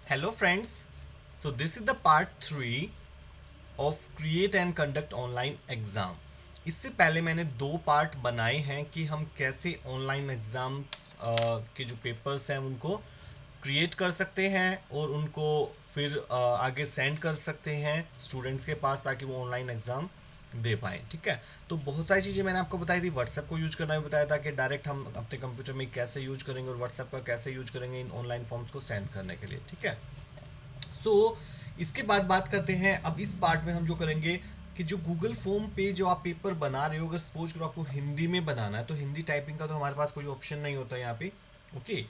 Hello friends. So this is the part 3 of create and conduct online exam. इससे पहले मैंने दो part बनाए हैं कि हम कैसे ऑनलाइन एग्ज़ाम्स के जो पेपर्स हैं उनको क्रिएट कर सकते हैं और उनको फिर आगे सेंड कर सकते हैं स्टूडेंट्स के पास ताकि वो ऑनलाइन एग्ज़ाम दे पाएँ। ठीक है, तो बहुत सारी चीज़ें मैंने आपको बताई थी। व्हाट्सएप को यूज करना भी बताया था कि डायरेक्ट हम अपने कंप्यूटर में कैसे यूज करेंगे और व्हाट्सएप का कैसे यूज करेंगे इन ऑनलाइन फॉर्म्स को सेंड करने के लिए। ठीक है, सो इसके बाद बात करते हैं। अब इस पार्ट में हम जो करेंगे कि जो गूगल फॉर्म पे जो आप पेपर बना रहे हो, अगर सपोज करो आपको हिंदी में बनाना है तो हिंदी टाइपिंग का तो हमारे पास कोई ऑप्शन नहीं होता यहाँ पे। ओके,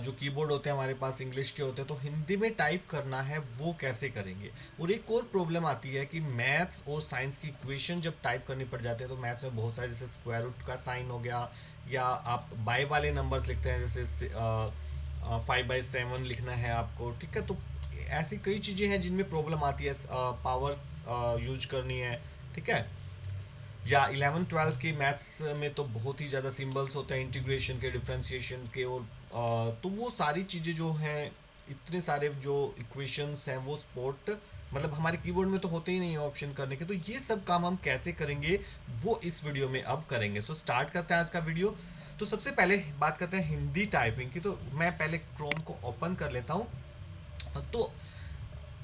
जो कीबोर्ड होते हैं हमारे पास इंग्लिश के होते हैं, तो हिंदी में टाइप करना है वो कैसे करेंगे। और एक और प्रॉब्लम आती है कि मैथ्स और साइंस की इक्वेशन जब टाइप करनी पड़ जाती है तो मैथ्स में बहुत सारे, जैसे स्क्वायर रूट का साइन हो गया, या आप बाय वाले नंबर्स लिखते हैं, जैसे 5/7 लिखना है आपको। ठीक है, तो ऐसी कई चीज़ें हैं जिनमें प्रॉब्लम आती है, पावर यूज करनी है। ठीक है, या 11 12 के मैथ्स में तो बहुत ही ज़्यादा सिंबल्स होते हैं, इंटीग्रेशन के, डिफरेंशिएशन के, और तो वो सारी चीज़ें जो हैं, इतने सारे जो इक्वेशंस हैं वो स्पोर्ट मतलब हमारे कीबोर्ड में तो होते ही नहीं है ऑप्शन करने के। तो ये सब काम हम कैसे करेंगे वो इस वीडियो में अब करेंगे। सो स्टार्ट करते हैं आज का वीडियो। तो सबसे पहले बात करते हैं हिंदी टाइपिंग की। तो मैं पहले क्रोम को ओपन कर लेता हूँ। तो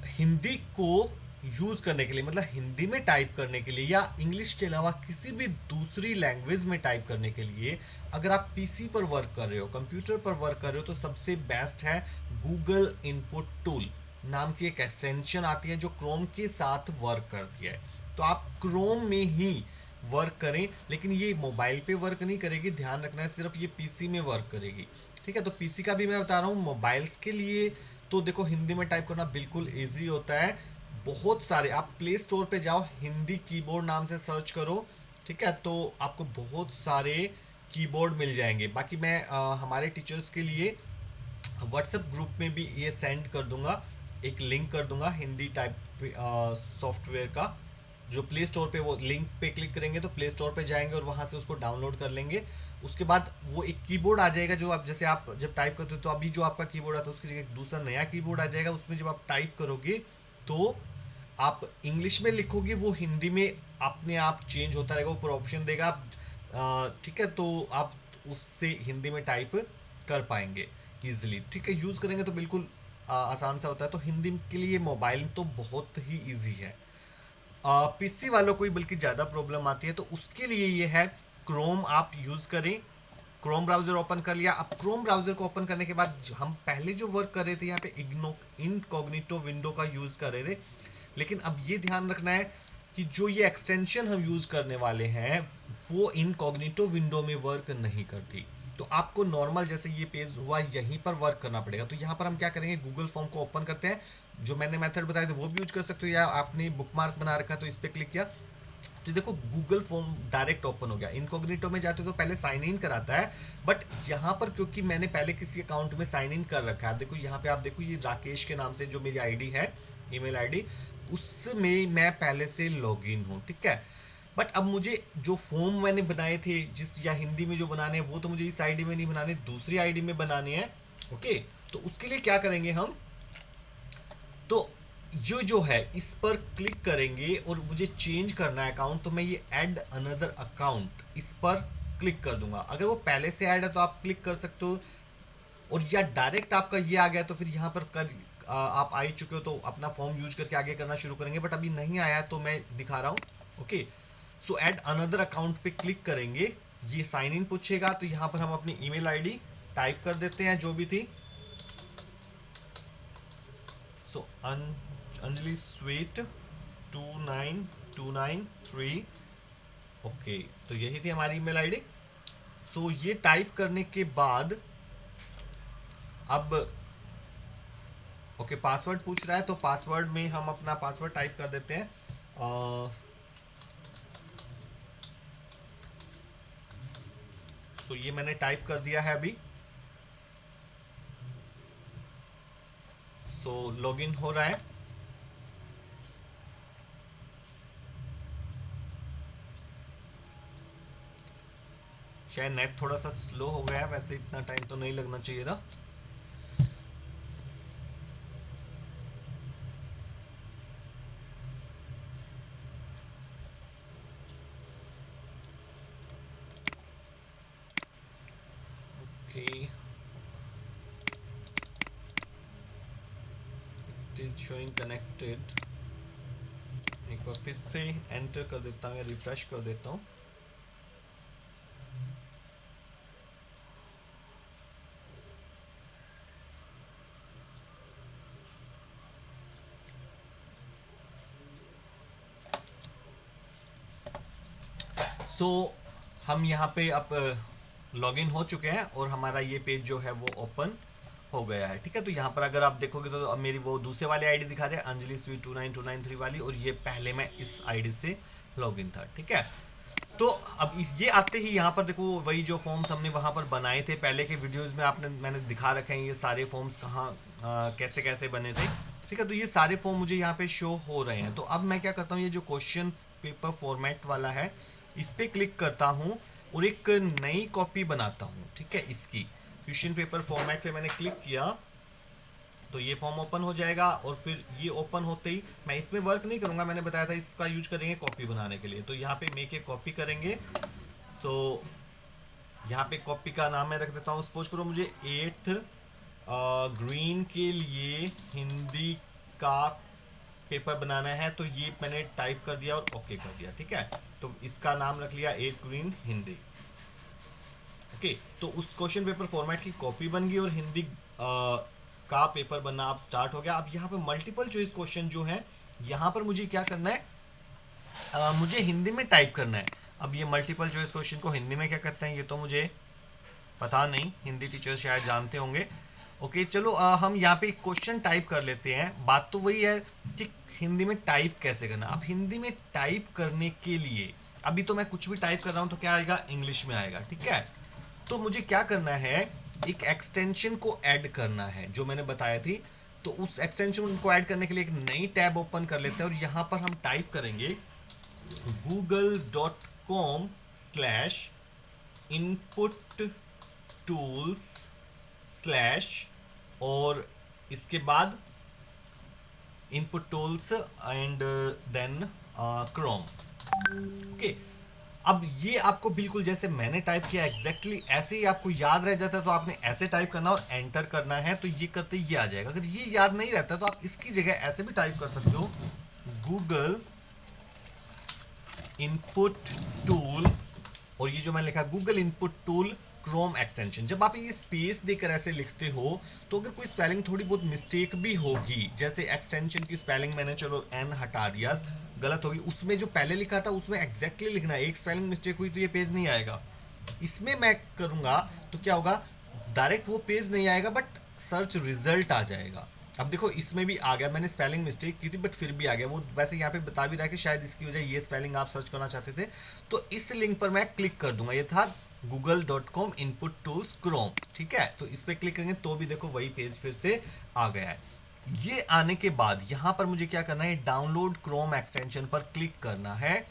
हिंदी को यूज करने के लिए, मतलब हिंदी में टाइप करने के लिए या इंग्लिश के अलावा किसी भी दूसरी लैंग्वेज में टाइप करने के लिए, अगर आप पीसी पर वर्क कर रहे हो, कंप्यूटर पर वर्क कर रहे हो, तो सबसे बेस्ट है गूगल इनपुट टूल नाम की एक एक्सटेंशन आती है जो क्रोम के साथ वर्क करती है। तो आप क्रोम में ही वर्क करें, लेकिन ये मोबाइल पे वर्क नहीं करेगी, ध्यान रखना है, सिर्फ ये पीसी में वर्क करेगी। ठीक है, तो पीसी का भी मैं बता रहा हूँ। मोबाइल्स के लिए तो देखो, हिंदी में टाइप करना बिल्कुल इजी होता है। बहुत सारे, आप प्ले स्टोर पे जाओ, हिंदी कीबोर्ड नाम से सर्च करो। ठीक है, तो आपको बहुत सारे कीबोर्ड मिल जाएंगे। बाकी मैं हमारे टीचर्स के लिए व्हाट्सएप ग्रुप में भी ये सेंड कर दूंगा, एक लिंक कर दूंगा हिंदी टाइप सॉफ्टवेयर का। जो प्ले स्टोर पे, वो लिंक पे क्लिक करेंगे तो प्ले स्टोर पे जाएंगे और वहां से उसको डाउनलोड कर लेंगे। उसके बाद वो एक कीबोर्ड आ जाएगा, जो आप, जैसे आप जब टाइप करते हो तो अभी जो आपका कीबोर्ड आता है उसकी जगह एक दूसरा नया कीबोर्ड आ जाएगा। उसमें जब आप टाइप करोगे तो आप इंग्लिश में लिखोगे, वो हिंदी में अपने आप चेंज होता रहेगा, ऊपर ऑप्शन देगा। आप ठीक है, तो आप उससे हिंदी में टाइप कर पाएंगे इजीली। ठीक है, यूज़ करेंगे तो बिल्कुल आसान सा होता है। तो हिंदी के लिए मोबाइल तो बहुत ही इजी है। पीसी वालों को ही बल्कि ज़्यादा प्रॉब्लम आती है, तो उसके लिए ये है, क्रोम आप यूज़ करें। क्रोम ब्राउज़र ओपन कर लिया। अब क्रोम ब्राउज़र को ओपन करने के बाद हम पहले जो वर्क कर रहे थे यहाँ पे इग्नो इनकॉग्निटो विंडो का यूज़ कर रहे थे, लेकिन अब ये ध्यान रखना है कि जो ये एक्सटेंशन हम यूज़ करने वाले हैं वो इनकॉग्निटो विंडो में वर्क नहीं करती। तो आपको नॉर्मल जैसे ये पेज हुआ यहीं पर वर्क करना पड़ेगा। तो यहाँ पर हम क्या करेंगे, गूगल फॉर्म को ओपन करते हैं। जो मैंने मेथड बताया था वो भी यूज कर सकते हो, या आपने बुकमार्क बना रखा तो इस पर क्लिक किया तो देखो गूगल फॉर्म डायरेक्ट ओपन हो गया। इनकॉग्निटो में जाते हो तो पहले साइन इन कराता है, बट यहाँ पर क्योंकि मैंने पहले किसी अकाउंट में साइन इन कर रखा है, आप देखो यहाँ पे, आप देखो ये राकेश के नाम से जो मेरी आईडी है, ईमेल आईडी, उसमें मैं पहले से लॉगिन हूँ। ठीक है, बट अब मुझे जो फॉर्म मैंने बनाए थे, जिस या हिंदी में जो बनाने हैं, वो तो मुझे इस आईडी में नहीं बनाने, दूसरी आईडी में बनाने हैं। ओके, तो उसके लिए क्या करेंगे हम, तो ये जो है इस पर क्लिक करेंगे और मुझे चेंज करना है अकाउंट, तो मैं ये ऐड अनदर अकाउंट इस पर क्लिक कर दूंगा। अगर वो पहले से ऐड है तो आप क्लिक कर सकते हो, और या डायरेक्ट आपका ये आ गया तो फिर यहाँ पर आप आ ही चुके हो तो अपना फॉर्म यूज करके आगे करना शुरू करेंगे, बट अभी नहीं आया तो मैं दिखा रहा हूँ। ओके, सो ऐड अनदर अकाउंट पे क्लिक करेंगे, ये साइन इन पूछेगा, तो यहाँ पर हम अपनी ईमेल आईडी टाइप कर देते हैं जो भी थी। सो अंजलि स्वीट 29293। ओके, तो यही थी हमारी ईमेल आईडी। सो ये टाइप करने के बाद अब ओके, पासवर्ड पूछ रहा है, तो पासवर्ड में हम अपना पासवर्ड टाइप कर देते हैं। सो ये मैंने टाइप कर दिया है अभी। सो लॉगिन हो रहा है। शायद नेट थोड़ा सा स्लो हो गया है, वैसे इतना टाइम तो नहीं लगना चाहिए था। Okay, it is showing connected. एक बार फिर से एंटर कर देता हूँ या रिफ्रेश कर देता हूँ। सो हम यहाँ पे अब लॉगिन हो चुके हैं और हमारा ये पेज जो है वो ओपन हो गया है। ठीक है, तो यहाँ पर अगर आप देखोगे तो अब मेरी वो दूसरे वाले आईडी दिखा रहे हैं, अंजलि स्वीट 29293 वाली, और ये पहले मैं इस आईडी से लॉगिन था। ठीक है, तो अब इस ये आते ही यहाँ पर देखो वही जो फॉर्म्स हमने वहाँ पर बनाए थे पहले के वीडियोस में, मैंने दिखा रखे हैं ये सारे फॉर्म्स कहाँ कैसे कैसे बने थे। ठीक है, तो ये सारे फॉर्म मुझे यहाँ पे शो हो रहे हैं। तो अब मैं क्या करता हूँ, ये जो क्वेश्चन पेपर फॉर्मेट वाला है इस पर क्लिक करता हूँ और एक नई कॉपी बनाता हूँ। ठीक है, इसकी क्वेश्चन पेपर फॉर्मेट पे मैंने क्लिक किया तो ये फॉर्म ओपन हो जाएगा, और फिर ये ओपन होते ही मैं इसमें वर्क नहीं करूंगा, मैंने बताया था इसका यूज करेंगे कॉपी बनाने के लिए। तो यहाँ पे मेक ए कॉपी करेंगे। सो यहाँ पे कॉपी का नाम मैं रख देता हूँ, सपोज करो मुझे 8th ग्रीन के लिए हिंदी का पेपर बनाना है, तो ये मैंने टाइप कर दिया और ओके कर दिया। ठीक है, तो इसका नाम रख लिया 8 ग्रीन हिंदी। ओके, तो उस क्वेश्चन पेपर फॉर्मेट की कॉपी बन गई और हिंदी का पेपर बनना अब स्टार्ट हो गया। अब यहाँ पे मल्टीपल चॉइस क्वेश्चन जो है यहाँ पर मुझे क्या करना है, मुझे हिंदी में टाइप करना है। अब ये मल्टीपल चॉइस क्वेश्चन को हिंदी में क्या कहते हैं ये तो मुझे पता नहीं, हिंदी टीचर शायद जानते होंगे। ओके, चलो हम यहाँ पे क्वेश्चन टाइप कर लेते हैं। बात तो वही है कि हिंदी में टाइप कैसे करना। अब हिंदी में टाइप करने के लिए अभी तो मैं कुछ भी टाइप कर रहा हूँ तो क्या आएगा, इंग्लिश में आएगा। ठीक है, तो मुझे क्या करना है, एक एक्सटेंशन को ऐड करना है जो मैंने बताया थी। तो उस एक्सटेंशन को ऐड करने के लिए एक नई टैब ओपन कर लेते हैं और यहाँ पर हम टाइप करेंगे google.com/input tools स्लैश और इसके बाद input tools and then Chrome. Okay, अब ये आपको बिल्कुल जैसे मैंने टाइप किया एग्जैक्टली ऐसे ही आपको याद रह जाता है, तो आपने ऐसे टाइप करना और एंटर करना है, तो ये करते ये आ जाएगा। अगर ये याद नहीं रहता तो आप इसकी जगह ऐसे भी टाइप कर सकते हो, गूगल इनपुट टूल, और ये जो मैंने लिखा Google input tool Chrome extension. जब आप ये स्पेस देकर ऐसे लिखते हो तो अगर कोई स्पेलिंग थोड़ी बहुत मिस्टेक भी होगी, जैसे एक्सटेंशन की स्पेलिंग मैंने चलो एन हटा दिया, गलत होगी, उसमें जो पहले लिखा था उसमें एग्जैक्टली लिखना है। एक स्पेलिंग मिस्टेक हुई तो ये पेज नहीं आएगा। इसमें मैं करूंगा तो क्या होगा, डायरेक्ट वो पेज नहीं आएगा बट सर्च रिजल्ट आ जाएगा। अब देखो इसमें भी आ गया, मैंने स्पेलिंग मिस्टेक की थी बट फिर भी आ गया वो। वैसे यहाँ पे बता भी रहा है कि शायद इसकी वजह ये स्पेलिंग आप सर्च करना चाहते थे, तो इस लिंक पर मैं क्लिक कर दूंगा। ये था google.com input tools chrome। ठीक है, तो इस पर क्लिक करेंगे तो भी देखो वही पेज फिर से आ गया है। ये आने के बाद यहाँ पर मुझे क्या करना है, डाउनलोड क्रोम एक्सटेंशन पर क्लिक करना है।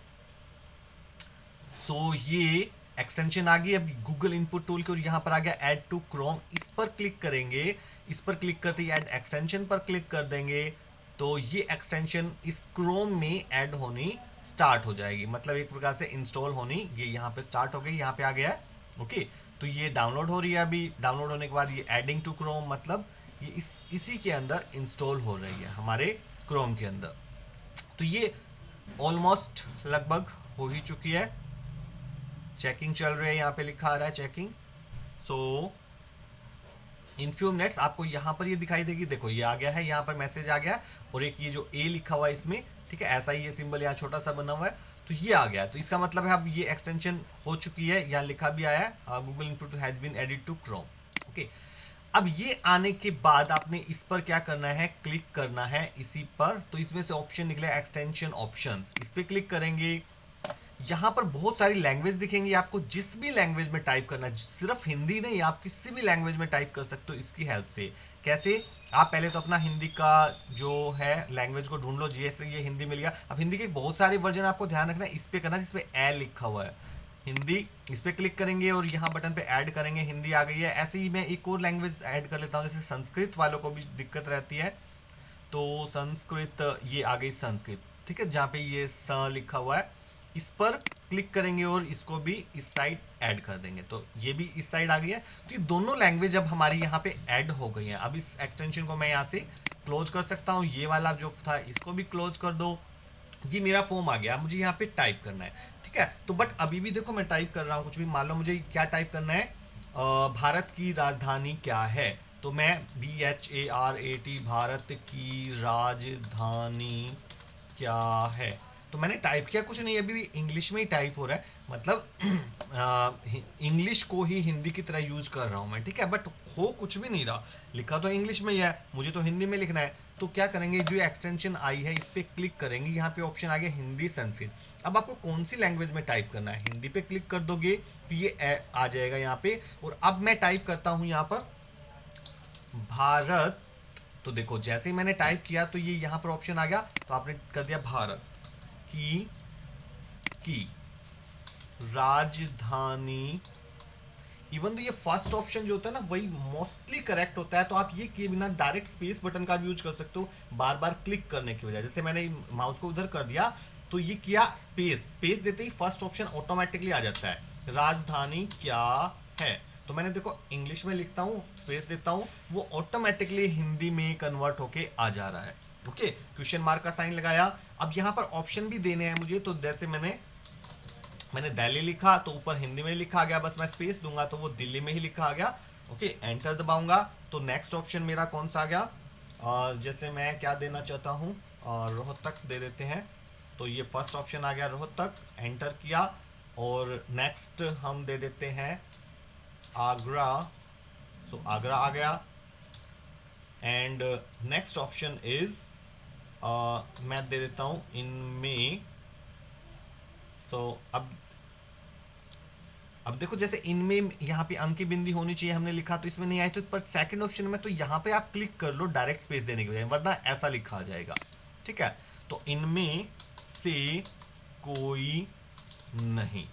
सो ये एक्सटेंशन आ गई। अब गूगल इनपुट टूल के और यहाँ पर आ गया ऐड टू क्रोम, इस पर क्लिक करेंगे। इस पर क्लिक करते ही ऐड एक्सटेंशन पर क्लिक कर देंगे तो ये एक्सटेंशन इस क्रोम में ऐड होनी स्टार्ट हो जाएगी, मतलब एक प्रकार से इंस्टॉल होनी ये यहाँ पे स्टार्ट हो गई, यहाँ पे आ गया है। ओके, तो ये डाउनलोड हो रही है। अभी डाउनलोड होने के बाद ये एडिंग टू क्रोम, मतलब ये इसी के अंदर इंस्टॉल हो रही है हमारे क्रोम के अंदर। तो ये ऑलमोस्ट लगभग हो ही चुकी है, चेकिंग चल रही है, यहाँ पे लिखा आ रहा है checking. So in few minutes आपको यहाँ पर ये दिखाई देगी, देखो ये आ गया है, यहाँ पर मैसेज आ गया और एक ये जो ए लिखा हुआ है इसमें, ठीक है, ऐसा ही ये सिंबल यहाँ छोटा सा बना हुआ है, तो ये आ गया। तो इसका मतलब है अब ये एक्सटेंशन हो चुकी है, यहाँ लिखा भी आया है Google input has been added to Chrome. Okay, अब ये आने के बाद आपने इस पर क्या करना है, क्लिक करना है इसी पर। तो इसमें से ऑप्शन निकले एक्सटेंशन ऑप्शंस, इस पर क्लिक करेंगे। यहाँ पर बहुत सारी लैंग्वेज दिखेंगी, आपको जिस भी लैंग्वेज में टाइप करना है, सिर्फ हिंदी नहीं, आप किसी भी लैंग्वेज में टाइप कर सकते हो इसकी हेल्प से। कैसे, आप पहले तो अपना हिंदी का जो है लैंग्वेज को ढूंढ लो, जैसे ये हिंदी मिल गया। अब हिंदी के बहुत सारे वर्जन आपको ध्यान रखना है, इस पर करना जिसपे ए लिखा हुआ है हिंदी, इस पर क्लिक करेंगे और यहाँ बटन पे ऐड करेंगे, हिंदी आ गई है। ऐसे ही मैं एक और लैंग्वेज ऐड कर लेता हूँ, जैसे संस्कृत वालों को भी दिक्कत रहती है, तो संस्कृत ये आ गई संस्कृत, ठीक है, जहाँ पे ये स लिखा हुआ है इस पर क्लिक करेंगे और इसको भी इस साइड ऐड कर देंगे, तो ये भी इस साइड आ गई है। तो ये दोनों लैंग्वेज अब हमारी यहाँ पे ऐड हो गई है। अब इस एक्सटेंशन को मैं यहाँ से क्लोज कर सकता हूँ, ये वाला जो था इसको भी क्लोज कर दो। ये मेरा फॉर्म आ गया, मुझे यहाँ पे टाइप करना है, ठीक है। तो बट अभी भी देखो मैं टाइप कर रहा हूँ कुछ भी, मान लो मुझे क्या टाइप करना है, भारत की राजधानी क्या है, तो मैं BHARAT भारत की राजधानी क्या है, तो मैंने टाइप किया, कुछ नहीं, अभी भी इंग्लिश में ही टाइप हो रहा है, मतलब इंग्लिश को ही हिंदी की तरह यूज कर रहा हूँ मैं, ठीक है। बट हो कुछ भी नहीं रहा, लिखा तो इंग्लिश में ही है, मुझे तो हिंदी में लिखना है। तो क्या करेंगे, जो एक्सटेंशन आई है इस पर क्लिक करेंगे, यहाँ पे ऑप्शन आ गया हिंदी संस्कृत। अब आपको कौन सी लैंग्वेज में टाइप करना है, हिंदी पे क्लिक कर दोगे तो ये आ जाएगा यहाँ पे। और अब मैं टाइप करता हूँ यहाँ पर भारत, तो देखो जैसे ही मैंने टाइप किया तो ये यहाँ पर ऑप्शन आ गया, तो आपने कर दिया भारत की राजधानी। इवन तो ये फर्स्ट ऑप्शन जो होता है ना वही मोस्टली करेक्ट होता है, तो आप ये किए बिना डायरेक्ट स्पेस बटन का भी यूज कर सकते हो बार बार क्लिक करने की वजह। जैसे मैंने माउस को उधर कर दिया तो ये किया, स्पेस स्पेस देते ही फर्स्ट ऑप्शन ऑटोमेटिकली आ जाता है, राजधानी क्या है। तो मैंने देखो इंग्लिश में लिखता हूँ, स्पेस देता हूँ, वो ऑटोमेटिकली हिंदी में कन्वर्ट होके आ जा रहा है। ओके, क्वेश्चन मार्क का साइन लगाया। अब यहाँ पर ऑप्शन भी देने हैं मुझे, तो जैसे मैंने दिल्ली लिखा तो ऊपर हिंदी में लिखा आ गया, बस मैं स्पेस दूंगा तो वो दिल्ली में ही लिखा आ गया। ओके, एंटर दबाऊंगा तो नेक्स्ट ऑप्शन मेरा कौन सा आ गया, जैसे मैं क्या देना चाहता हूँ, रोहतक दे देते हैं, तो ये फर्स्ट ऑप्शन आ गया रोहतक, एंटर किया। और नेक्स्ट हम दे देते हैं आगरा, सो आगरा आ गया। एंड नेक्स्ट ऑप्शन इज मैं दे देता हूँ इनमें, तो अब देखो जैसे इनमें यहाँ पे अंक की बिंदी होनी चाहिए हमने लिखा, तो इसमें नहीं आई, तो पर सेकंड ऑप्शन में तो यहाँ पे आप क्लिक कर लो डायरेक्ट स्पेस देने के बजाय, वरना ऐसा लिखा आ जाएगा, ठीक है। तो इनमें से कोई नहीं।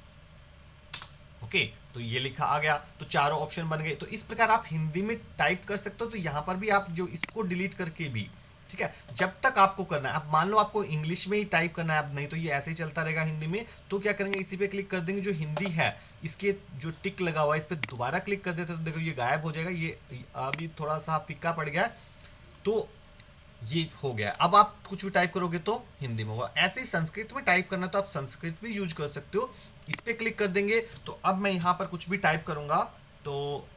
ओके, तो ये लिखा आ गया, तो चारों ऑप्शन बन गए। तो इस प्रकार आप हिंदी में टाइप कर सकते हो, तो यहाँ पर भी आप जो इसको डिलीट करके भी, ठीक है, जब तक आपको करना है। अब मान लो आपको इंग्लिश में ही टाइप करना है, अब नहीं तो ये ऐसे ही चलता रहेगा हिंदी में, तो क्या करेंगे, इसी पे क्लिक कर देंगे, जो हिंदी है इसके जो टिक लगा हुआ है इस पर दोबारा क्लिक कर देते, तो देखो ये गायब हो जाएगा, ये अभी थोड़ा सा फीका पड़ गया, तो ये हो गया। अब आप कुछ भी टाइप करोगे तो हिंदी में होगा। ऐसे ही संस्कृत में टाइप करना तो आप संस्कृत भी यूज कर सकते हो, इस पे क्लिक कर देंगे। तो अब मैं यहाँ पर कुछ भी टाइप करूंगा, तो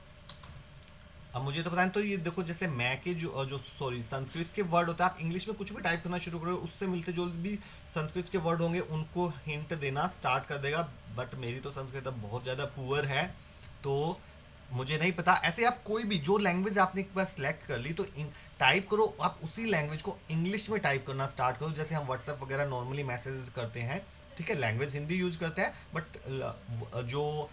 अब मुझे तो पता नहीं, तो ये देखो जैसे मैं के जो जो सॉरी संस्कृत के वर्ड होता है, आप इंग्लिश में कुछ भी टाइप करना शुरू करोगे उससे मिलते जो भी संस्कृत के वर्ड होंगे उनको हिंट देना स्टार्ट कर देगा। बट मेरी तो संस्कृत अब बहुत ज़्यादा पुअर है, तो मुझे नहीं पता। ऐसे आप कोई भी जो लैंग्वेज आपने एक बार सेलेक्ट कर ली तो टाइप करो, आप उसी लैंग्वेज को इंग्लिश में टाइप करना स्टार्ट करो, जैसे हम व्हाट्सएप वगैरह नॉर्मली मैसेज करते हैं, ठीक है। लैंग्वेज हिंदी यूज करते हैं बट जो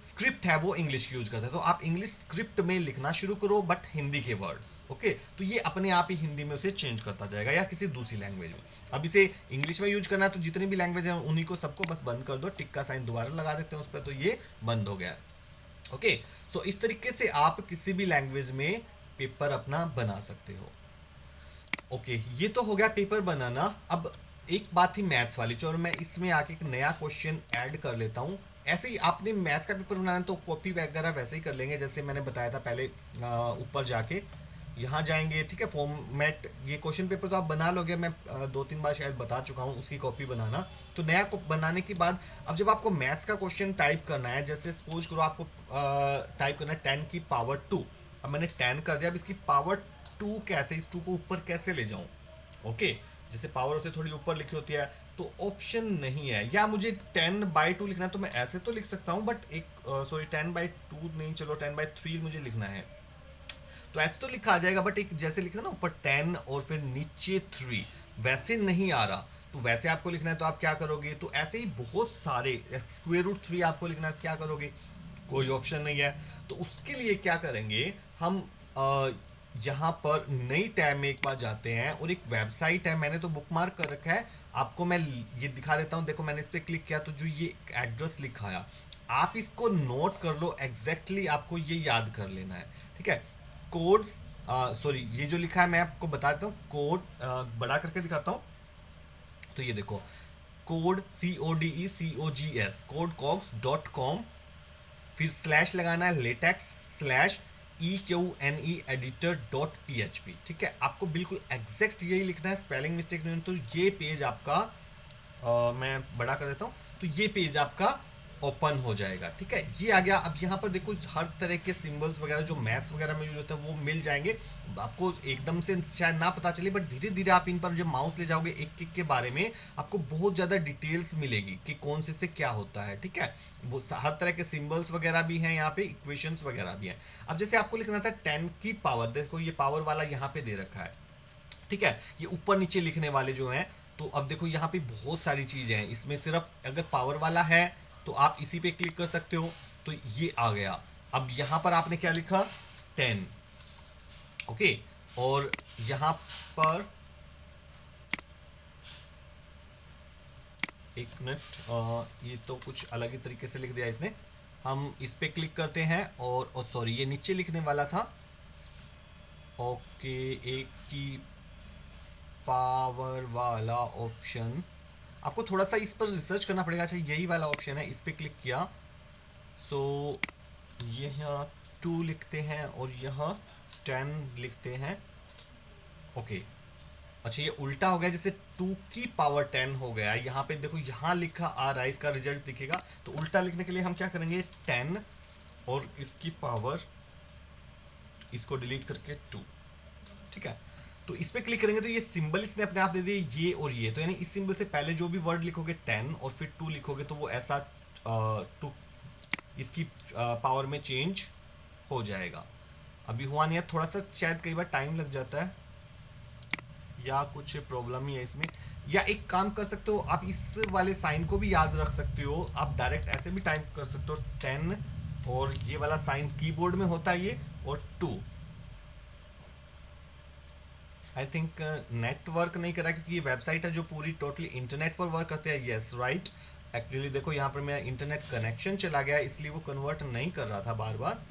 स्क्रिप्ट है वो इंग्लिश यूज करते हैं, तो आप इंग्लिश स्क्रिप्ट में लिखना शुरू करो बट हिंदी के वर्ड्स। ओके, तो ये अपने आप ही हिंदी में उसे चेंज करता जाएगा या किसी दूसरी लैंग्वेज में। अब इसे इंग्लिश में यूज करना है तो जितनी भी लैंग्वेज है उन्हीं को सबको बस बंद कर दो, टिक का साइन दोबारा लगा देते हैं उस पर, तो ये बंद हो गया। ओके, सो इस तरीके से आप किसी भी लैंग्वेज में पेपर अपना बना सकते हो। ओके, ये तो हो गया पेपर बनाना। अब एक बात थी मैथ्स वाली, चलो मैं इसमें आके एक नया क्वेश्चन ऐड कर लेता हूँ। ऐसे ही आपने मैथ्स का पेपर बनाना तो कॉपी वगैरह वैसे ही कर लेंगे जैसे मैंने बताया था पहले, ऊपर जाके यहाँ जाएंगे, ठीक है। फॉर्मेट, ये क्वेश्चन पेपर तो आप बना लोगे, मैं 2-3 बार शायद बता चुका हूँ उसकी कॉपी बनाना। तो नया बनाने के बाद अब जब आपको मैथ्स का क्वेश्चन टाइप करना है, जैसे सपोज करो आपको टाइप करना है 10 की पावर 2, अब मैंने 10 कर दिया, अब इसकी पावर 2 कैसे, इस 2 को ऊपर कैसे ले जाऊँ। ओके, जैसे पावर होती है थोड़ी ऊपर लिखी होती है, तो ऑप्शन नहीं है, या मुझे 10/2 लिखना है तो मैं ऐसे तो लिख सकता हूँ, बट एक सॉरी 10/2 नहीं, चलो 10/3 मुझे लिखना है, तो ऐसे तो लिखा आ जाएगा, बट एक जैसे लिखना ना ऊपर 10 और फिर नीचे 3, वैसे नहीं आ रहा। तो वैसे आपको लिखना है तो आप क्या करोगे, तो ऐसे ही बहुत सारे √3 आपको लिखना है, क्या करोगे, कोई ऑप्शन नहीं है। तो उसके लिए क्या करेंगे हम, यहाँ पर नई टैब में एक बार जाते हैं और एक वेबसाइट है, मैंने तो बुकमार्क कर रखा है, आपको मैं ये दिखा देता हूँ। देखो मैंने इस पर क्लिक किया तो जो ये एड्रेस लिखा है आप इसको नोट कर लो, एग्जैक्टली आपको ये याद कर लेना है, ठीक है। कोड्स, सॉरी ये जो लिखा है मैं आपको बता देता हूँ, कोड बड़ा करके दिखाता हूँ। तो ये देखो कोड CODECOGS codecogs.com, फिर स्लैश लगाना है लेटेक्स स्लैश EQNE editor.php। ठीक है, आपको बिल्कुल एग्जैक्ट यही लिखना है, स्पेलिंग मिस्टेक नहीं। तो ये पेज आपका मैं बड़ा कर देता हूँ, तो ये पेज आपका ओपन हो जाएगा। ठीक है, ये आ गया। अब यहाँ पर देखो हर तरह के सिंबल्स वगैरह जो मैथ्स वगैरह में यूज होता है वो मिल जाएंगे। आपको एकदम से शायद ना पता चले, बट धीरे धीरे आप इन पर जब माउस ले जाओगे एक एक के बारे में आपको बहुत ज़्यादा डिटेल्स मिलेगी कि कौन से क्या होता है। ठीक है, वो हर तरह के सिंबल्स वगैरह भी हैं यहाँ पे, इक्वेशंस वगैरह भी हैं। अब जैसे आपको लिखना था 10 की पावर, देखो ये पावर वाला यहाँ पे दे रखा है। ठीक है, ये ऊपर नीचे लिखने वाले जो हैं, तो अब देखो यहाँ पे बहुत सारी चीज़ें हैं। इसमें सिर्फ अगर पावर वाला है तो आप इसी पे क्लिक कर सकते हो, तो ये आ गया। अब यहाँ पर आपने क्या लिखा, 10। ओके, और यहाँ पर एक मिनट, ये तो कुछ अलग ही तरीके से लिख दिया इसने। हम इस पे क्लिक करते हैं और सॉरी, ये नीचे लिखने वाला था। ओके, एक की पावर वाला ऑप्शन, आपको थोड़ा सा इस पर रिसर्च करना पड़ेगा। अच्छा, यही वाला ऑप्शन है, इस पर क्लिक किया। सो ये यहाँ 2 लिखते हैं और यहाँ 10 लिखते हैं। ओके, अच्छा ये उल्टा हो गया, जैसे 2 की पावर 10 हो गया। यहाँ पे देखो यहाँ लिखा आ रहा है, इसका रिजल्ट दिखेगा। तो उल्टा लिखने के लिए हम क्या करेंगे, 10 और इसकी पावर, इसको डिलीट करके 2। ठीक है, तो इस पे क्लिक करेंगे तो ये सिंबल इसने अपने आप दे दिए, ये और ये। तो यानी इस सिंबल से पहले जो भी वर्ड लिखोगे 10 और फिर 2 लिखोगे तो वो ऐसा 2 इसकी पावर में चेंज हो जाएगा। अभी हुआ नहीं है, थोड़ा सा शायद कई बार टाइम लग जाता है या कुछ प्रॉब्लम ही है इसमें। या एक काम कर सकते हो, आप इस वाले साइन को भी याद रख सकते हो। आप डायरेक्ट ऐसे भी टाइप कर सकते हो 10 और ये वाला साइन कीबोर्ड में होता है ये, और 2। आई थिंक नेटवर्क नहीं कर रहा क्योंकि ये वेबसाइट है जो पूरी टोटली इंटरनेट पर वर्क करते हैं। यस राइट, एक्चुअली देखो यहाँ पर मेरा इंटरनेट कनेक्शन चला गया, इसलिए वो कन्वर्ट नहीं कर रहा था बार बार।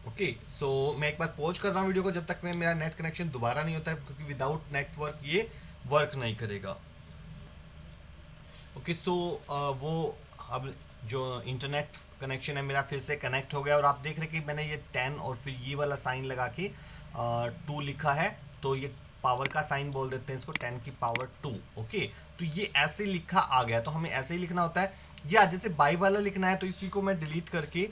ओके, सो मैं एक बार पॉज कर रहा हूँ वीडियो को जब तक मेरा नेट कनेक्शन दोबारा नहीं होता है, क्योंकि विदाउट नेटवर्क ये वर्क नहीं करेगा। ओके, सो वो अब जो इंटरनेट कनेक्शन है मेरा फिर से कनेक्ट हो गया, और आप देख रहे हैं कि मैंने ये 10 और फिर ये वाला साइन लगा के 2 लिखा है। तो ये पावर का साइन बोल देते हैं इसको, 10 की पावर 2। ओके, तो ये ऐसे लिखा आ गया, तो हमें ऐसे ही लिखना होता है। या जैसे बाई वाला लिखना है तो इसी को मैं डिलीट करके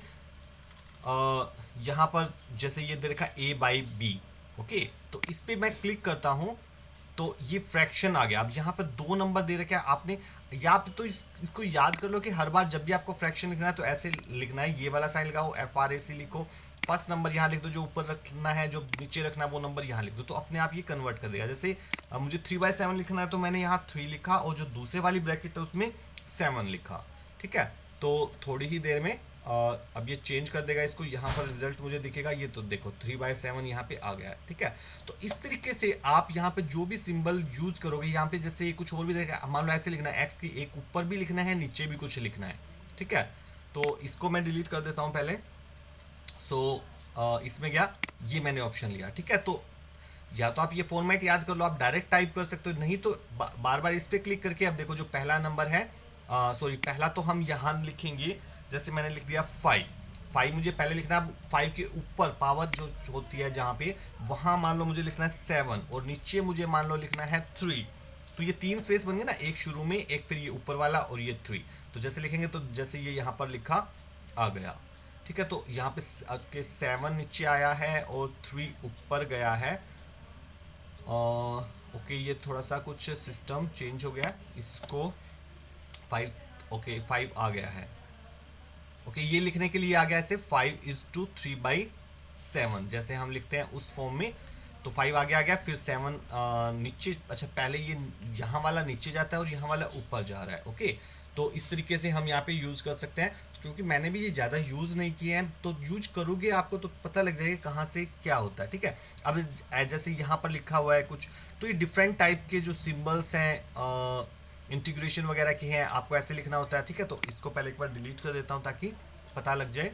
यहाँ पर जैसे ये दे रखा a बाई बी। ओके, तो इस पर मैं क्लिक करता हूँ तो ये फ्रैक्शन आ गया। अब यहाँ पर 2 नंबर दे रखे हैं आपने, या तो इसको याद कर लो कि हर बार जब भी आपको फ्रैक्शन लिखना है तो ऐसे लिखना है, ये वाला साइन लगाओ, FRAC लिखो, फर्स्ट नंबर यहाँ लिख दो, जो ऊपर रखना है जो नीचे रखना है वो नंबर यहाँ लिख दो, तो अपने आप ये कन्वर्ट कर देगा। जैसे मुझे 3/7 लिखना है तो मैंने यहाँ 3 लिखा और जो दूसरे वाली ब्रैकेट है उसमें 7 लिखा। ठीक है, तो थोड़ी ही देर में अब ये चेंज कर देगा इसको, यहाँ पर रिजल्ट मुझे दिखेगा। ये तो देखो 3/7 यहाँ पे आ गया है। ठीक है, तो इस तरीके से आप यहाँ पे जो भी सिंबल यूज करोगे, यहाँ पे जैसे कुछ और भी देगा, मान लो ऐसे लिखना है, एक्स की एक ऊपर भी लिखना है नीचे भी कुछ लिखना है। ठीक है, तो इसको मैं डिलीट कर देता हूँ पहले। सो इसमें गया, ये मैंने ऑप्शन लिया। ठीक है, तो या तो आप ये फॉर्मेट याद कर लो, आप डायरेक्ट टाइप कर सकते हो, नहीं तो बार बार इस पर क्लिक करके। अब देखो जो पहला नंबर है, सॉरी पहला तो हम यहाँ लिखेंगे, जैसे मैंने लिख दिया 5 मुझे पहले लिखना है। 5 के ऊपर पावर जो होती है जहाँ पे, वहाँ मान लो मुझे लिखना है 7 और नीचे मुझे मान लो लिखना है 3। तो ये 3 स्पेस बन गए ना, एक शुरू में, एक फिर ये ऊपर वाला और ये 3। तो जैसे लिखेंगे तो जैसे ये यहाँ पर लिखा आ गया। ठीक है, तो यहाँ पे 7 नीचे आया है और 3 ऊपर गया है। ओके, ये थोड़ा सा कुछ सिस्टम चेंज हो गया है, इसको 5, ओके 5 आ गया है। ओके, ये लिखने के लिए आ गया ऐसे 5:3/7, जैसे हम लिखते हैं उस फॉर्म में। तो 5 आगे आ गया, फिर 7 नीचे। अच्छा, पहले ये यहाँ वाला नीचे जाता है और यहाँ वाला ऊपर जा रहा है। ओके, तो इस तरीके से हम यहाँ पे यूज़ कर सकते हैं, क्योंकि मैंने भी ये ज़्यादा यूज़ नहीं किए हैं, तो यूज करोगे आपको तो पता लग जाएगा कहाँ से क्या होता है। ठीक है, अब जैसे यहाँ पर लिखा हुआ है कुछ, तो ये डिफरेंट टाइप के जो सिम्बल्स हैं इंटीग्रेशन वगैरह की हैं, आपको ऐसे लिखना होता है। ठीक है, तो इसको पहले एक बार डिलीट कर देता हूँ ताकि पता लग जाए।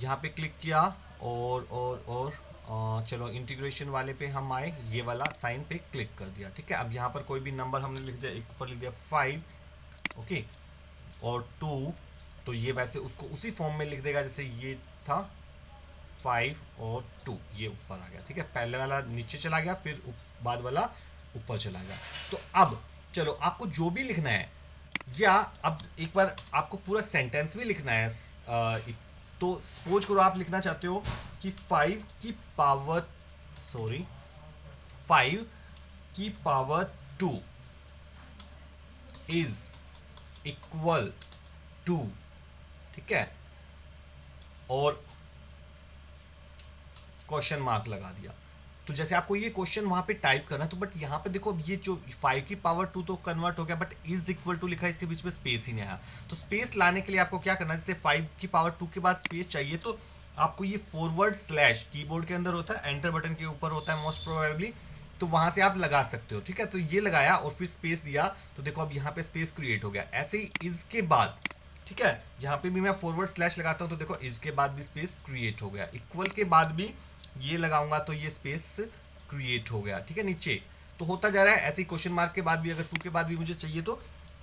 यहाँ पे क्लिक किया और चलो इंटीग्रेशन वाले पे हम आए, ये वाला साइन पे क्लिक कर दिया। ठीक है, अब यहाँ पर कोई भी नंबर हमने लिख दिया, एक ऊपर लिख दिया 5 ओके। और 2, तो ये वैसे उसको उसी फॉर्म में लिख देगा जैसे ये था, 5 और 2, ये ऊपर आ गया, ठीक है। पहले वाला नीचे चला गया, फिर बाद वाला ऊपर चला गया। तो अब चलो आपको जो भी लिखना है, या अब एक बार आपको पूरा सेंटेंस भी लिखना है, तो सपोज करो आप लिखना चाहते हो कि 5 की पावर, सॉरी, 5 की पावर 2 इज इक्वल टू, ठीक है, और क्वेश्चन मार्क लगा दिया। तो जैसे आपको ये क्वेश्चन वहां पे टाइप करना है, तो बट यहाँ पे देखो ये जो 5 की पावर 2 तो कन्वर्ट हो गया, बट इज इक्वल टू लिखा है, इसके बीच में स्पेस ही नहीं आया। तो स्पेस लाने के लिए आपको क्या करना है, जैसे 5 की पावर 2 के बाद स्पेस चाहिए, तो आपको ये फॉरवर्ड स्लैश कीबोर्ड के अंदर होता है, एंटर बटन के ऊपर होता है मोस्ट प्रोबेबली, तो वहां से आप लगा सकते हो, ठीक है। तो ये लगाया और फिर स्पेस दिया, तो देखो अब यहाँ पे स्पेस क्रिएट हो गया। ऐसे ही इज के बाद, ठीक है, यहाँ पे भी मैं फॉरवर्ड स्लैश लगाता हूँ, तो देखो इज के बाद भी स्पेस क्रिएट हो गया, इक्वल के बाद भी ये लगाऊंगा तो ये स्पेस क्रिएट हो गया, ठीक है, नीचे। तो होता जा रहा है ऐसे ही। क्वेश्चन मार्क के बाद भी अगर 2 के बाद भी मुझे चाहिए तो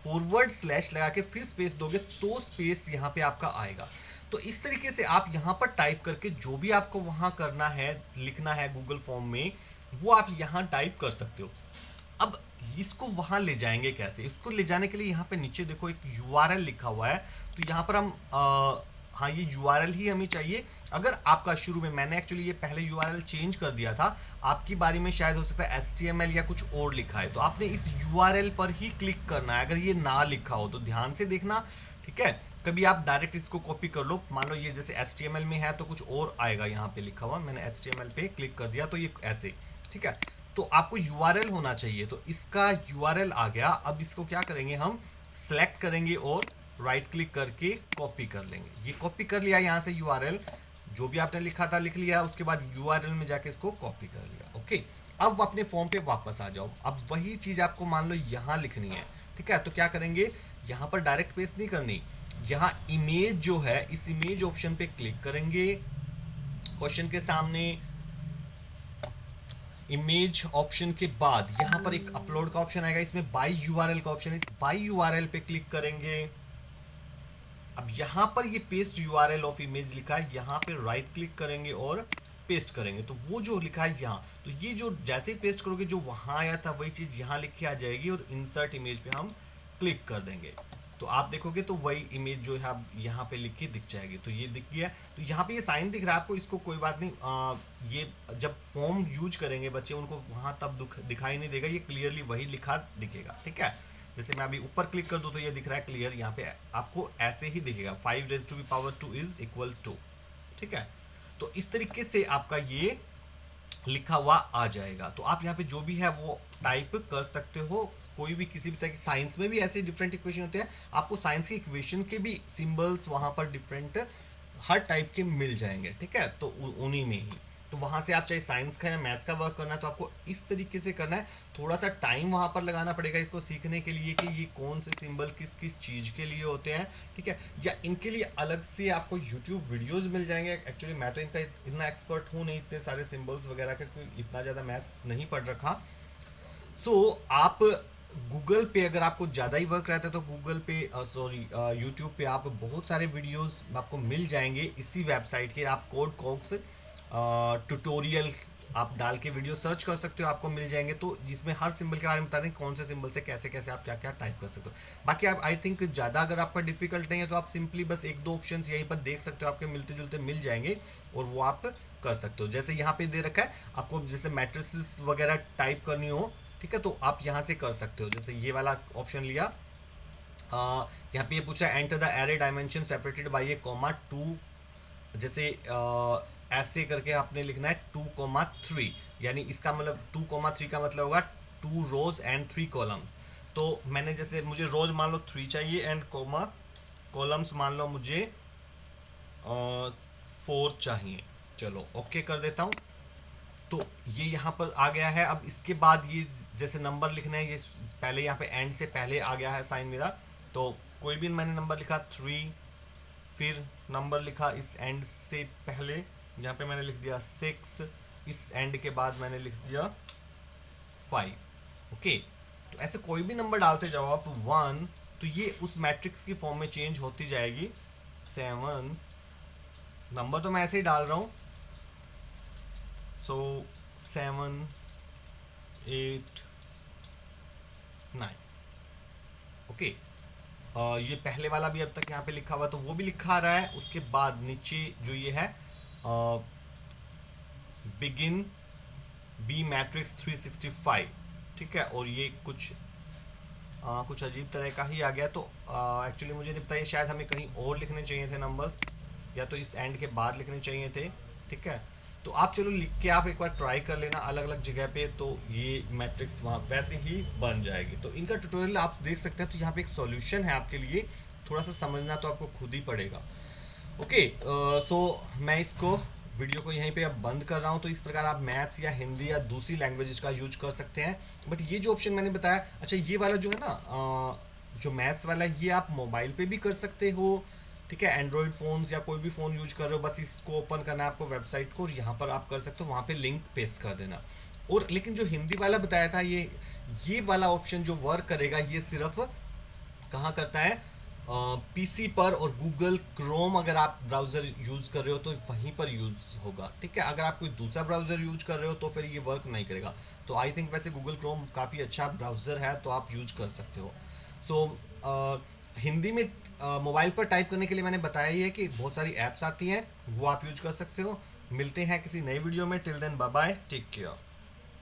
फॉरवर्ड स्लैश लगा के फिर स्पेस दोगे तो स्पेस यहाँ पे आपका आएगा। तो इस तरीके से आप यहाँ पर टाइप करके जो भी आपको वहाँ करना है, लिखना है गूगल फॉर्म में, वो आप यहाँ टाइप कर सकते हो। अब इसको वहां ले जाएंगे कैसे, इसको ले जाने के लिए यहाँ पे नीचे देखो एक URL लिखा हुआ है, तो यहाँ पर हम हाँ, ये URL ही हमें चाहिए। अगर आपका शुरू में, मैंने एक्चुअली ये पहले URL चेंज कर दिया था, आपकी बारी में शायद हो सकता है HTML या कुछ और लिखा है, तो आपने इस URL पर ही क्लिक करना है अगर ये ना लिखा हो तो। ध्यान से देखना, ठीक है। कभी आप डायरेक्ट इसको कॉपी कर लो, मान लो ये जैसे HTML में है तो कुछ और आएगा यहाँ पे लिखा हुआ, मैंने HTML पे क्लिक कर दिया तो ये ऐसे, ठीक है। तो आपको URL होना चाहिए, तो इसका URL आ गया। अब इसको क्या करेंगे, हम सेलेक्ट करेंगे और राइट क्लिक करके कॉपी कर लेंगे। ये कॉपी कर लिया यहाँ से URL, जो भी आपने लिखा था लिख लिया, उसके बाद URL में जाके इसको कॉपी कर लिया, ओके। अब अपने फॉर्म पे वापस आ जाओ। अब वही चीज़ आपको मान लो यहाँ लिखनी है, ठीक है। तो क्या करेंगे, यहाँ पर डायरेक्ट पेस्ट नहीं करनी, यहाँ इमेज जो है, इस इमेज ऑप्शन पे क्लिक करेंगे, क्वेश्चन के सामने इमेज ऑप्शन के बाद यहाँ पर एक अपलोड का ऑप्शन आएगा, इसमें बाय URL का ऑप्शन है, इस बाय URL पे क्लिक करेंगे। अब यहाँ पर ये पेस्ट URL ऑफ इमेज लिखा है, यहाँ पे राइट क्लिक करेंगे और पेस्ट करेंगे, तो वो जो लिखा है यहाँ, तो ये जो जैसे ही पेस्ट करोगे जो वहाँ आया था वही चीज़ यहाँ लिख के आ जाएगी, और इंसर्ट इमेज पे हम क्लिक कर देंगे, तो आप देखोगे तो वही इमेज जो है यहाँ पे लिख के दिख जाएगी। तो ये दिख गया, तो यहाँ पे ये साइन दिख रहा है आपको, इसको कोई बात नहीं, ये जब फॉर्म यूज करेंगे बच्चे उनको वहाँ तब दिखाई नहीं देगा, ये क्लियरली वही लिखा दिखेगा, ठीक है। जैसे मैं अभी ऊपर क्लिक कर दूँ तो ये दिख रहा है क्लियर, यहाँ पे आपको ऐसे ही दिखेगा 5⁻² इज इक्वल टू, ठीक है। तो इस तरीके से आपका ये लिखा हुआ आ जाएगा। तो आप यहाँ पे जो भी है वो टाइप कर सकते हो, कोई भी किसी भी तरह की, साइंस में भी ऐसे डिफरेंट इक्वेशन होते हैं, आपको साइंस के इक्वेशन के भी सिंबल्स वहाँ पर डिफरेंट हर टाइप के मिल जाएंगे, ठीक है। तो उन्हीं में ही, तो वहाँ से आप चाहे साइंस का या मैथ्स का वर्क करना है तो आपको इस तरीके से करना है। थोड़ा सा टाइम वहाँ पर लगाना पड़ेगा इसको सीखने के लिए कि ये कौन से सिंबल किस किस चीज़ के लिए होते हैं, ठीक है। या इनके लिए अलग से आपको यूट्यूब वीडियोस मिल जाएंगे। एक्चुअली मैं तो इनका इतना एक्सपर्ट हूँ नहीं, इतने सारे सिंबल्स वगैरह का कोई इतना ज़्यादा मैथ्स नहीं पढ़ रखा। आप गूगल पे अगर आपको ज़्यादा ही वर्क रहता है तो गूगल पे, सॉरी, यूट्यूब पे आप बहुत सारे वीडियोस आपको मिल जाएंगे इसी वेबसाइट के। आप कोड कॉक्स ट्यूटोरियल आप डाल के वीडियो सर्च कर सकते हो, आपको मिल जाएंगे, तो जिसमें हर सिंबल के बारे में बता दें कौन से सिंबल से कैसे कैसे आप क्या क्या टाइप कर सकते हो। बाकी आप, आई थिंक ज़्यादा अगर आपका डिफिकल्ट नहीं है तो आप सिंपली बस एक दो ऑप्शन यहीं पर देख सकते हो, आपके मिलते जुलते मिल जाएंगे और वो आप कर सकते हो। जैसे यहाँ पे दे रखा है आपको, जैसे मैट्रिसेस वगैरह टाइप करनी हो, ठीक है, तो आप यहाँ से कर सकते हो। जैसे ये वाला ऑप्शन लिया, यहाँ पे ये पूछा है enter the array dimension separated by A comma 2, जैसे ऐसे करके आपने लिखना है 2,3, यानी इसका मतलब 2,3 का मतलब होगा 2 रोज एंड 3 कॉलम्स। तो मैंने जैसे, मुझे रोज मान लो 3 चाहिए एंड कॉलम्स मान लो मुझे 4 चाहिए। चलो ओके कर देता हूँ, तो ये यहाँ पर आ गया है। अब इसके बाद ये जैसे नंबर लिखना है, ये पहले यहाँ पे एंड से पहले आ गया है साइन मेरा, तो कोई भी मैंने नंबर लिखा 3, फिर नंबर लिखा इस एंड से पहले, यहाँ पे मैंने लिख दिया 6, इस एंड के बाद मैंने लिख दिया 5, ओके। तो ऐसे कोई भी नंबर डालते जाओ आप, 1 तो ये उस मैट्रिक्स की फॉर्म में चेंज होती जाएगी। 7, नंबर तो मैं ऐसे ही डाल रहा हूँ। सो 7, 8, 9। ओके, ये पहले वाला भी अब तक यहाँ पे लिखा हुआ, तो वो भी लिखा आ रहा है। उसके बाद नीचे जो ये है बिगिन बी मैट्रिक्स 365, ठीक है, और ये कुछ अजीब तरह का ही आ गया। तो एक्चुअली मुझे नहीं पता, ये शायद हमें कहीं और लिखने चाहिए थे नंबर्स, या तो इस एंड के बाद लिखने चाहिए थे। ठीक है, तो आप चलो लिख के आप एक बार ट्राई कर लेना अलग अलग जगह पे, तो ये मैट्रिक्स वहाँ वैसे ही बन जाएगी। तो इनका ट्यूटोरियल आप देख सकते हैं। तो यहाँ पे एक सॉल्यूशन है आपके लिए, थोड़ा सा समझना तो आपको खुद ही पड़ेगा। ओके, सो मैं इसको वीडियो को यहीं पे अब बंद कर रहा हूँ। तो इस प्रकार आप मैथ्स या हिंदी या दूसरी लैंग्वेजेस का यूज कर सकते हैं। बट ये जो ऑप्शन मैंने बताया, अच्छा ये वाला जो है ना, जो मैथ्स वाला है, ये आप मोबाइल पे भी कर सकते हो। ठीक है, एंड्रॉयड फ़ोन्स या कोई भी फ़ोन यूज कर रहे हो, बस इसको ओपन करना है आपको वेबसाइट को, और यहाँ पर आप कर सकते हो, वहाँ पे लिंक पेस्ट कर देना। और लेकिन जो हिंदी वाला बताया था, ये वाला ऑप्शन जो वर्क करेगा, ये सिर्फ कहाँ करता है, पीसी पर और गूगल क्रोम अगर आप ब्राउज़र यूज़ कर रहे हो तो वहीं पर यूज़ होगा। ठीक है, अगर आप कोई दूसरा ब्राउज़र यूज कर रहे हो तो फिर ये वर्क नहीं करेगा। तो आई थिंक वैसे गूगल क्रोम काफ़ी अच्छा ब्राउज़र है, तो आप यूज कर सकते हो। सो हिंदी में मोबाइल पर टाइप करने के लिए मैंने बताया ही है कि बहुत सारी ऐप्स आती हैं, वो आप यूज कर सकते हो। मिलते हैं किसी नई वीडियो में। Till then bye bye, take care.